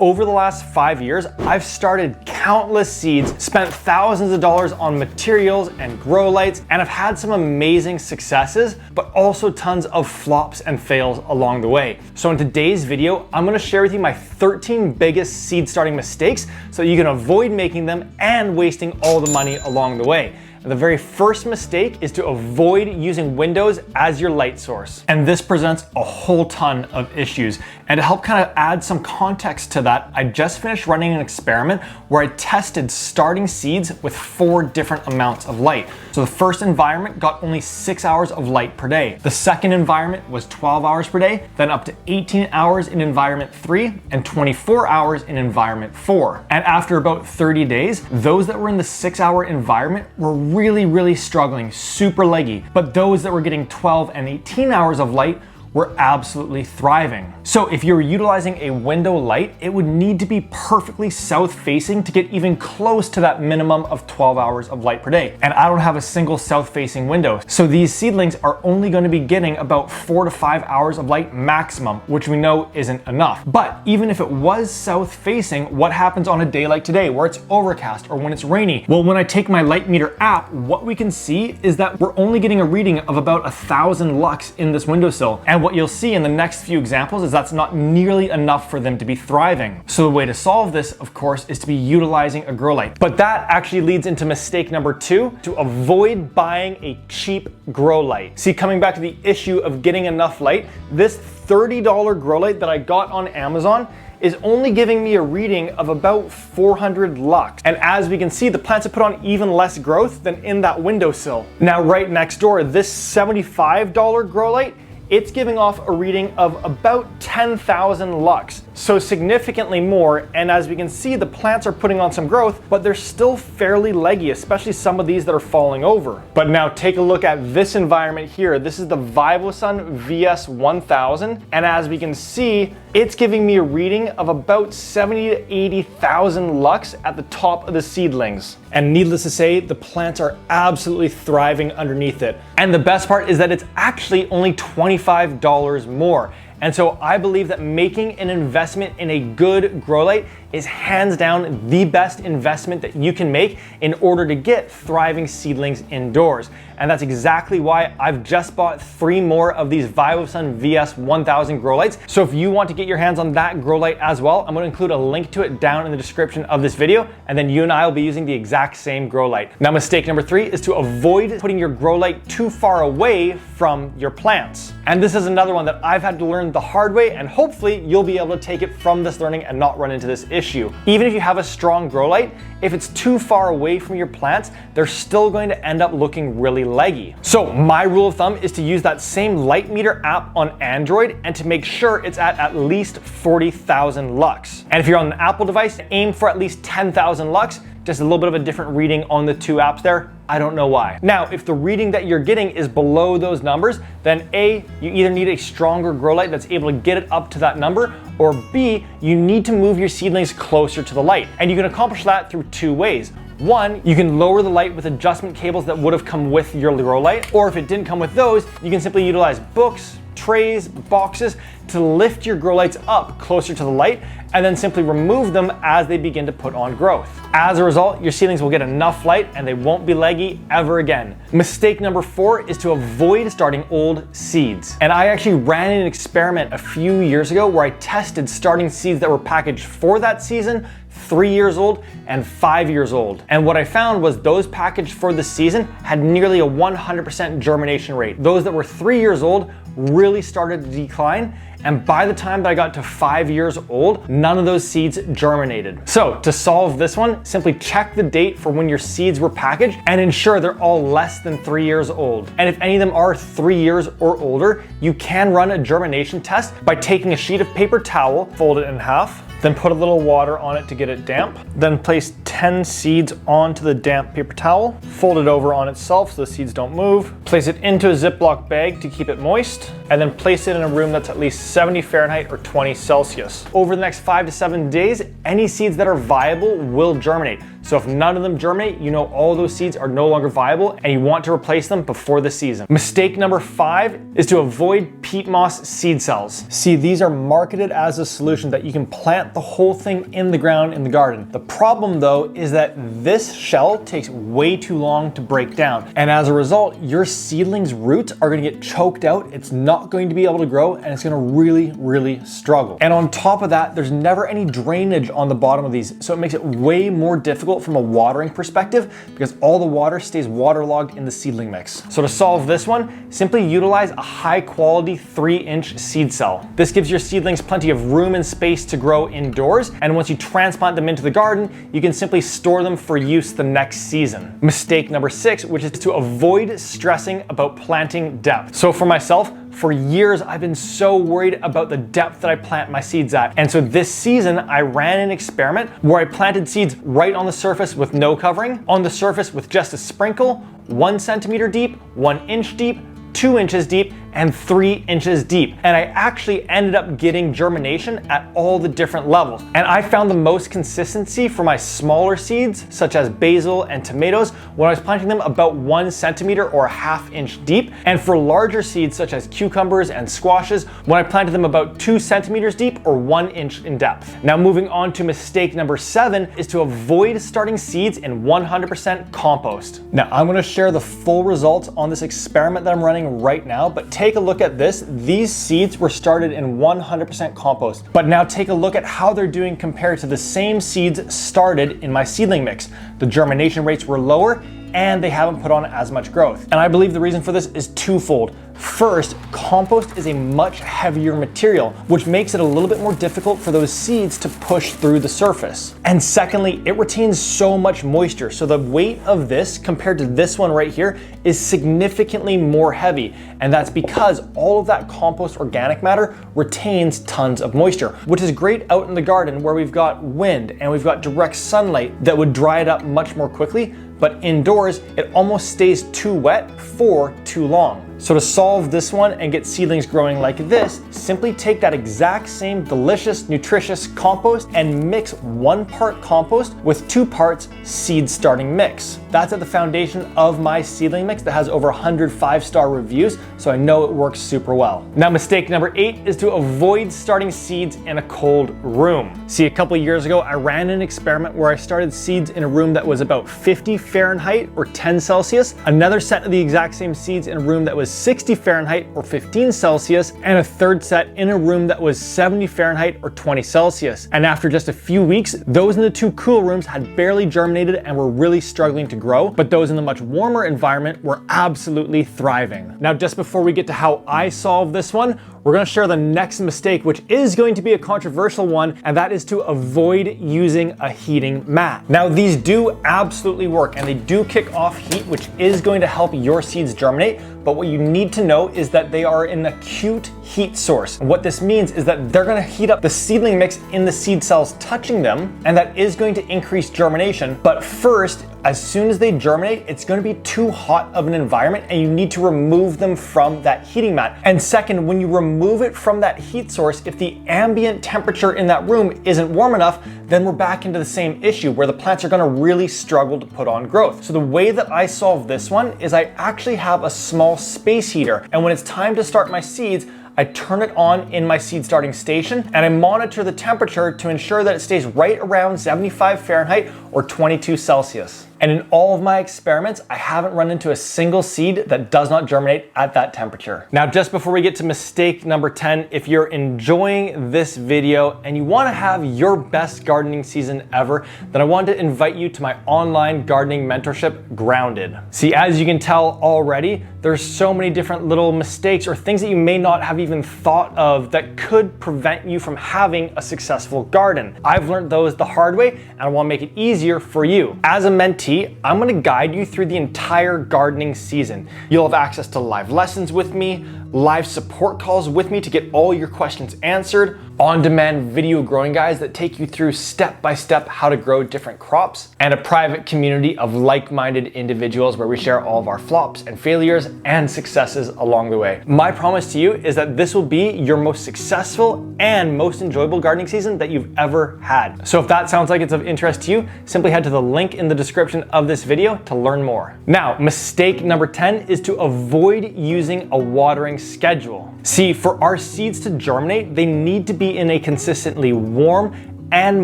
Over the last 5 years, I've started countless seeds, spent thousands of dollars on materials and grow lights, and I've had some amazing successes, but also tons of flops and fails along the way. So in today's video, I'm gonna share with you my 13 biggest seed starting mistakes so you can avoid making them and wasting all the money along the way. And the very first mistake is to avoid using windows as your light source. And this presents a whole ton of issues. And to help kind of add some context to that, I just finished running an experiment where I tested starting seeds with 4 different amounts of light. So the first environment got only 6 hours of light per day. The second environment was 12 hours per day, then up to 18 hours in environment 3 and 24 hours in environment 4. And after about 30 days, those that were in the 6-hour environment were really struggling, super leggy. But those that were getting 12 and 18 hours of light were absolutely thriving. So if you're utilizing a window light, it would need to be perfectly south facing to get even close to that minimum of 12 hours of light per day. And I don't have a single south facing window. So these seedlings are only going to be getting about 4 to 5 hours of light maximum, which we know isn't enough. But even if it was south facing, what happens on a day like today where it's overcast or when it's rainy? Well, when I take my light meter app, what we can see is that we're only getting a reading of about 1,000 lux in this windowsill. And what you'll see in the next few examples is that's not nearly enough for them to be thriving. So the way to solve this, of course, is to be utilizing a grow light. But that actually leads into mistake number 2, to avoid buying a cheap grow light. See, coming back to the issue of getting enough light, this $30 grow light that I got on Amazon is only giving me a reading of about 400 lux. And as we can see, the plants have put on even less growth than in that windowsill. Now, right next door, this $75 grow light, it's giving off a reading of about 10,000 lux, so significantly more. And as we can see, the plants are putting on some growth, but they're still fairly leggy, especially some of these that are falling over. But now take a look at this environment here. This is the Vivosun VS1000, and as we can see, it's giving me a reading of about 70 to 80,000 lux at the top of the seedlings. And needless to say, the plants are absolutely thriving underneath it. And the best part is that it's actually only $25 more. And so I believe that making an investment in a good grow light is hands down the best investment that you can make in order to get thriving seedlings indoors. And that's exactly why I've just bought 3 more of these Vivosun VS1000 grow lights. So if you want to get your hands on that grow light as well, I'm going to include a link to it down in the description of this video, and then you and I will be using the exact same grow light. Now, mistake number 3 is to avoid putting your grow light too far away from your plants. And this is another one that I've had to learn the hard way, and hopefully you'll be able to take it from this learning and not run into this issue. Even if you have a strong grow light, if it's too far away from your plants, they're still going to end up looking really leggy. So my rule of thumb is to use that same light meter app on Android and to make sure it's at least 40,000 lux. And if you're on an Apple device, aim for at least 10,000 lux. Just a little bit of a different reading on the 2 apps there. I don't know why. Now, if the reading that you're getting is below those numbers, then A, you either need a stronger grow light that's able to get it up to that number, or B, you need to move your seedlings closer to the light. And you can accomplish that through 2 ways. One, you can lower the light with adjustment cables that would have come with your grow light, or if it didn't come with those, you can simply utilize books, trays, boxes to lift your grow lights up closer to the light, and then simply remove them as they begin to put on growth. As a result, your seedlings will get enough light and they won't be leggy ever again. Mistake number 4 is to avoid starting old seeds. And I actually ran an experiment a few years ago where I tested starting seeds that were packaged for that season, 3 years old and 5 years old. And what I found was those packaged for the season had nearly a 100% germination rate. Those that were 3 years old really started to decline, and by the time that I got to 5 years old, none of those seeds germinated. So to solve this one, simply check the date for when your seeds were packaged and ensure they're all less than 3 years old. And if any of them are 3 years or older, you can run a germination test by taking a sheet of paper towel, fold it in half, then put a little water on it to get it damp. Then place 10 seeds onto the damp paper towel, fold it over on itself so the seeds don't move, place it into a Ziploc bag to keep it moist, and then place it in a room that's at least 70 Fahrenheit or 20 Celsius. Over the next 5 to 7 days, any seeds that are viable will germinate. So if none of them germinate, you know all those seeds are no longer viable and you want to replace them before the season. Mistake number 5 is to avoid peat moss seed cells. See, these are marketed as a solution that you can plant the whole thing in the ground in the garden. The problem though is that this shell takes way too long to break down. And as a result, your seedling's roots are gonna get choked out. It's not going to be able to grow and it's gonna really struggle. And on top of that, there's never any drainage on the bottom of these. So it makes it way more difficult from a watering perspective because all the water stays waterlogged in the seedling mix. So to solve this one, simply utilize a high quality 3-inch seed cell. This gives your seedlings plenty of room and space to grow indoors. And once you transplant them into the garden, you can simply store them for use the next season. Mistake number 6, which is to avoid stressing about planting depth. So for myself, for years, I've been so worried about the depth that I plant my seeds at. And so this season, I ran an experiment where I planted seeds right on the surface with no covering, on the surface with just a sprinkle, 1 centimeter deep, 1 inch deep, 2 inches deep, and 3 inches deep. And I actually ended up getting germination at all the different levels. And I found the most consistency for my smaller seeds, such as basil and tomatoes, when I was planting them about 1 centimeter or a ½ inch deep. And for larger seeds, such as cucumbers and squashes, when I planted them about 2 centimeters deep or 1 inch in depth. Now moving on to mistake number 7 is to avoid starting seeds in 100% compost. Now I'm gonna share the full results on this experiment that I'm running right now, but take a look at this. These seeds were started in 100% compost, but now take a look at how they're doing compared to the same seeds started in my seedling mix. The germination rates were lower and they haven't put on as much growth. And I believe the reason for this is twofold. First, compost is a much heavier material, which makes it a little bit more difficult for those seeds to push through the surface. And secondly, it retains so much moisture. So the weight of this compared to this one right here is significantly more heavy. And that's because all of that compost organic matter retains tons of moisture, which is great out in the garden where we've got wind and we've got direct sunlight that would dry it up much more quickly. But indoors, it almost stays too wet for too long. So to solve this one and get seedlings growing like this, simply take that exact same delicious, nutritious compost and mix 1 part compost with 2 parts seed starting mix. That's at the foundation of my seedling mix that has over 100 5-star reviews, so I know it works super well. Now mistake number 8 is to avoid starting seeds in a cold room. See, a couple years ago, I ran an experiment where I started seeds in a room that was about 50 Fahrenheit or 10 Celsius, another set of the exact same seeds in a room that was 60 Fahrenheit or 15 Celsius, and a third set in a room that was 70 Fahrenheit or 20 Celsius. And after just a few weeks, those in the 2 cool rooms had barely germinated and were really struggling to grow, but those in the much warmer environment were absolutely thriving. Now, just before we get to how I solved this one, we're gonna share the next mistake, which is going to be a controversial one, and that is to avoid using a heating mat. Now, these do absolutely work, and they do kick off heat, which is going to help your seeds germinate, but what you need to know is that they are an acute heat source. And what this means is that they're gonna heat up the seedling mix in the seed cells touching them, and that is going to increase germination. But first, as soon as they germinate, it's gonna be too hot of an environment and you need to remove them from that heating mat. And second, when you remove it from that heat source, if the ambient temperature in that room isn't warm enough, then we're back into the same issue where the plants are gonna really struggle to put on growth. So the way that I solve this one is I actually have a small space heater. And when it's time to start my seeds, I turn it on in my seed starting station and I monitor the temperature to ensure that it stays right around 75 Fahrenheit or 22 Celsius. And in all of my experiments, I haven't run into a single seed that does not germinate at that temperature. Now, just before we get to mistake number 10, if you're enjoying this video and you wanna have your best gardening season ever, then I wanted to invite you to my online gardening mentorship, Grounded. See, as you can tell already, there's so many different little mistakes or things that you may not have even thought of that could prevent you from having a successful garden. I've learned those the hard way and I wanna make it easier for you. As a mentee, guarantee I'm gonna guide you through the entire gardening season. You'll have access to live lessons with me, live support calls with me to get all your questions answered, on-demand video growing guides that take you through step-by-step how to grow different crops, and a private community of like-minded individuals where we share all of our flops and failures and successes along the way. My promise to you is that this will be your most successful and most enjoyable gardening season that you've ever had. So if that sounds like it's of interest to you, simply head to the link in the description of this video to learn more. Now, mistake number 10 is to avoid using a watering schedule. See, for our seeds to germinate, they need to be in a consistently warm and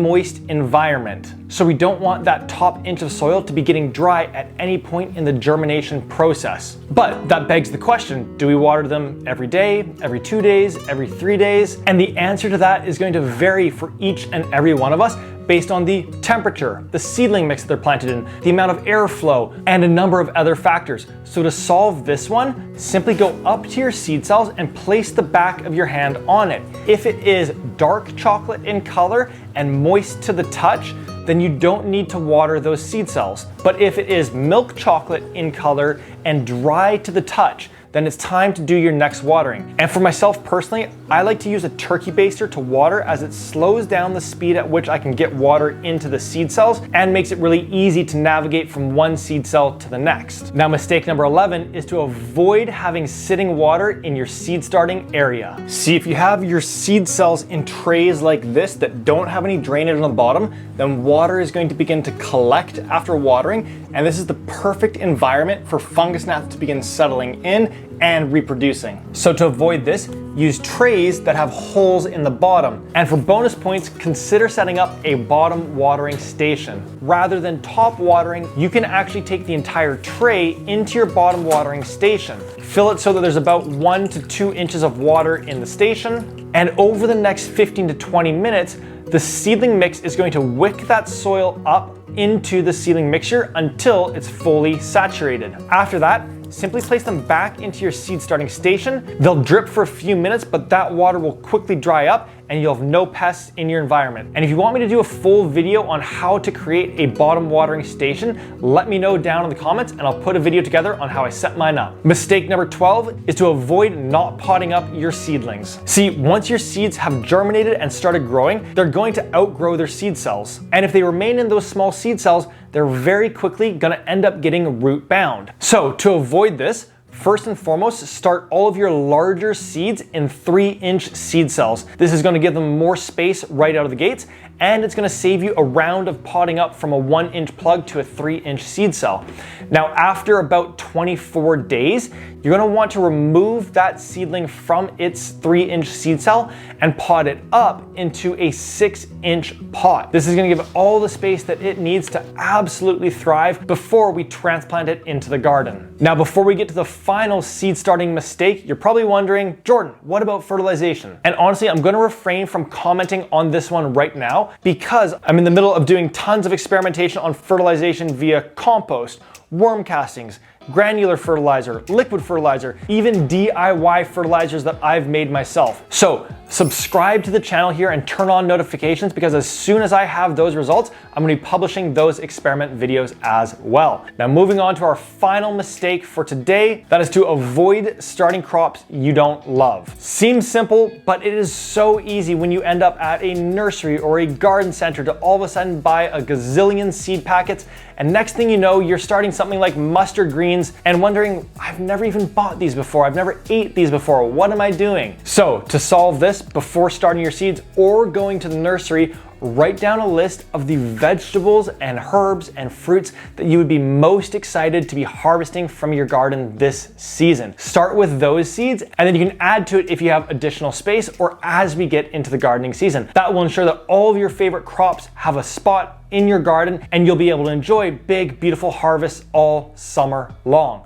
moist environment. So we don't want that top inch of soil to be getting dry at any point in the germination process. But that begs the question, do we water them every day, every 2 days, every 3 days? And the answer to that is going to vary for each and every one of us based on the temperature, the seedling mix that they're planted in, the amount of airflow, and a number of other factors. So to solve this one, simply go up to your seed cells and place the back of your hand on it. If it is dark chocolate in color and moist to the touch, then you don't need to water those seed cells. But if it is milk chocolate in color and dry to the touch, then it's time to do your next watering. And for myself personally, I like to use a turkey baster to water as it slows down the speed at which I can get water into the seed cells and makes it really easy to navigate from one seed cell to the next. Now, mistake number 11 is to avoid having sitting water in your seed starting area. See, if you have your seed cells in trays like this that don't have any drainage on the bottom, then water is going to begin to collect after watering, and this is the perfect environment for fungus gnats to begin settling in and reproducing. So to avoid this, use trays that have holes in the bottom. And for bonus points, consider setting up a bottom watering station. Rather than top watering, you can actually take the entire tray into your bottom watering station. Fill it so that there's about 1 to 2 inches of water in the station. And over the next 15 to 20 minutes, the seedling mix is going to wick that soil up into the seedling mixture until it's fully saturated. After that, simply place them back into your seed starting station. They'll drip for a few minutes, but that water will quickly dry up and you'll have no pests in your environment. And if you want me to do a full video on how to create a bottom watering station, let me know down in the comments and I'll put a video together on how I set mine up. Mistake number 12 is to avoid not potting up your seedlings. See, once your seeds have germinated and started growing, they're going to outgrow their seed cells. And if they remain in those small seed cells, they're very quickly gonna end up getting root bound. So to avoid this, first and foremost, start all of your larger seeds in 3-inch seed cells. This is gonna give them more space right out of the gates, and it's gonna save you a round of potting up from a 1-inch plug to a 3-inch seed cell. Now, after about 24 days, you're gonna want to remove that seedling from its 3-inch seed cell and pot it up into a 6-inch pot. This is gonna give it all the space that it needs to absolutely thrive before we transplant it into the garden. Now, before we get to the final seed starting mistake, you're probably wondering, Jordan, what about fertilization? And honestly, I'm gonna refrain from commenting on this one right now because I'm in the middle of doing tons of experimentation on fertilization via compost, worm castings, granular fertilizer, liquid fertilizer, even DIY fertilizers that I've made myself. So subscribe to the channel here and turn on notifications because as soon as I have those results, I'm gonna be publishing those experiment videos as well. Now moving on to our final mistake for today, that is to avoid starting crops you don't love. Seems simple, but it is so easy when you end up at a nursery or a garden center to all of a sudden buy a gazillion seed packets, and next thing you know, you're starting something like mustard greens and wondering, I've never even bought these before, I've never ate these before, what am I doing? So to solve this, before starting your seeds or going to the nursery, write down a list of the vegetables and herbs and fruits that you would be most excited to be harvesting from your garden this season. Start with those seeds, and then you can add to it if you have additional space or as we get into the gardening season. That will ensure that all of your favorite crops have a spot in your garden and you'll be able to enjoy big, beautiful harvests all summer long.